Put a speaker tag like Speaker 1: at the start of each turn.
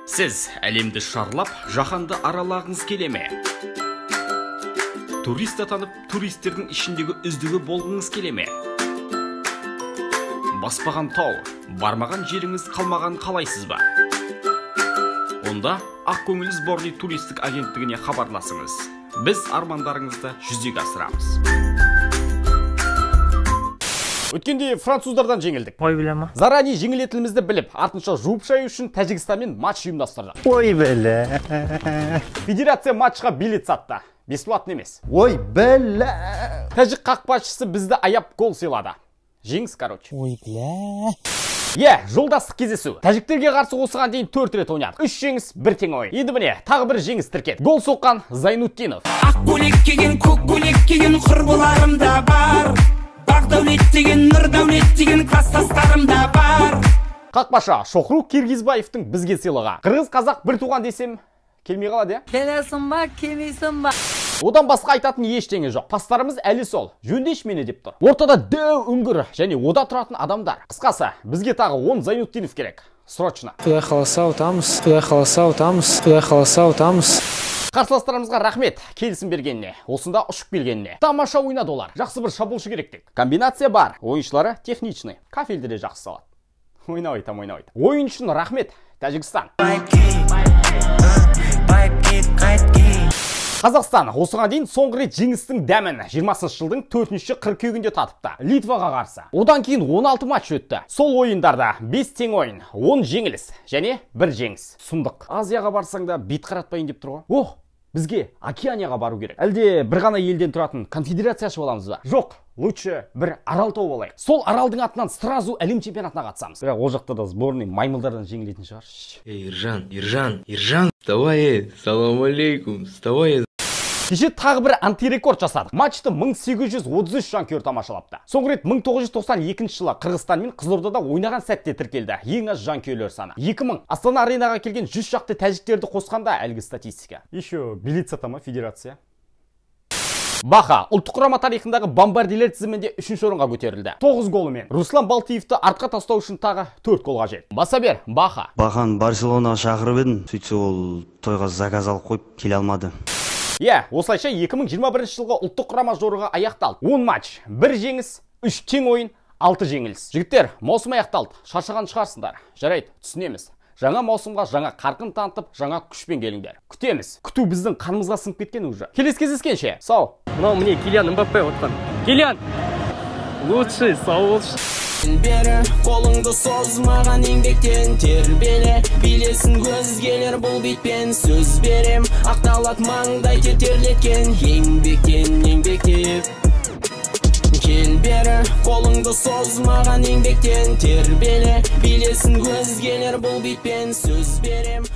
Speaker 1: Сіз әлемді шарлап, жаһанды аралағыңыз келе ме? Туристті танып, туристердің ішіндегі үздігі болғыңыз келе ме? Баспаған тау, бармаған жеріңіз қалмаған қалайсыз ба? Онда Ақкөңіл сборный туристік агенттігіне хабарласыңыз. Біз армандарыңызды жүзеге асырамыз. Өткенде француздардан жеңілдік.
Speaker 2: Ой, білема.
Speaker 1: Заранее жеңілетілімізді біліп, артынша жуып шаю үшін Тәжікстанмен матч ұйымдастырдық.
Speaker 3: Ой, біле.
Speaker 1: Федерация матчқа билет сатты. Бесплатно емес.
Speaker 3: Ой, біле.
Speaker 1: Тәжік қақпашысы бізді аяп гол сыйлады. Жеңіс, короче.
Speaker 3: Ой, біле.
Speaker 1: Жолдастық кездесу. Тәжіктерге қарсы осыған дейін 4 рет ойнадық. 3 жеңіс, 1 тең ойын. Енді міне, тағы бір жеңіс тіркеді. Гол соққан Зайнутдинов.
Speaker 4: Ақ көйлек киген, көк көйлек киген құрбыларым да бар. Бақ дәулет деген, нұр дәулет деген кластастарым да бар.
Speaker 1: Қақпаша Шохру Киргизбаевтың бізге сыйлығы. Қырғыз қазақ бір туған десем, келмей қалады,
Speaker 2: Келесің ба, келмейсің ба?
Speaker 1: Одан басқа айтатын ештеңе жоқ. Пастарымыз әлі сол. Жөндеш мені деп тұр. Ортада дәу үңгір және ода тұратын адамдар. Қысқасы, бізге тағы 10 Зайнутдинов керек. Срочно.
Speaker 5: Құдай қаласа ұтамыз, Құдай қаласа ұтамыз, Құдай қаласа ұтамыз.
Speaker 1: Қарсыластарымызға рахмет келісім бергеніне, осында ұшып келгеніне. Тамаша ойнады олар. Жақсы бір шабуылшы керек тек. Комбинация бар. Ойыншылары техничный. Кафелді де жақсы салады. Ойнау айтам. Ойын үшін рахмет, Тәжікстан. Қазақстан осыған дейін соңғы рет жеңістің дәмін 20-шы жылдың 4-ші қыркүйегінде татыпты. Литваға қарсы. Одан кейін 16 матч өтті. Сол ойындарда 5 тең ойын, 10 жеңіліс және 1 жеңіс. Сұмдық. Азияға барсаң да бет қаратпайын деп тұр ғой. Бізге Океанияға бару керек. Әлде бір ғана елден тұратын конфедерация ашып аламыз ба? Жоқ, лучше бір арал тауып алайық. Сол аралдың атынан сразу әлем чемпионатына қатысамыз. Бірақ ол жақта да сборный маймылдардан жеңілетін шығар.
Speaker 6: Ержан, вставай, салам алейкум, вставай.
Speaker 1: Кеше тағы бір антирекорд жасадық. Матчты 1833 жанкүйер тамашалапты. Соңғы рет 1992 жылы Қырғызстан мен Қызылордада ойнаған сәтте тіркелді. Ең аз жанкүйерлер саны 2000. Астана аренаға келген 100 шақты тәжіктерді қосқанда әлгі статистика. Еще билет сатама федерация. Баха ұлттық құрама тарихындағы бомбардирлер тізімінде 3-ші орынға көтерілді. 9 голымен. Руслан Балтиевті артқа тастау үшін тағы 4 гол қажет. Баса бер, Баха.
Speaker 3: Бахан Барселонаға шақырып едім. Сөйтсе ол тойға заказ алып қойып келе алмады.
Speaker 1: Осылайша 2021 жылғы ұлттық құрама жорығы аяқталды. 10 матч, 1 жеңіс, 3 тең ойын, 6 жеңіліс. Жігіттер, маусым аяқталды. Шаршаған шығарсыңдар. Жарайды, түсінеміз. Жаңа маусымға жаңа қарқын танытып, жаңа күшпен келіңдер. Күтеміз. Күту біздің қанымызға сіңіп кеткен уже. Келесі кездескенше. Сау.
Speaker 2: Мынау міне Килиан Мбаппе отқан. Килиан! Лучший, сау болшы.
Speaker 4: Бері қолыңды созмаған еңбектен тербеле, билесін көзгелер бұл битпен сөз берем. Ақталат маңдай тетерлеткен еңбектеп. Кел бері қолыңды созмаған еңбектен тербеле, билесін көзгелер бұл битпен сөз берем.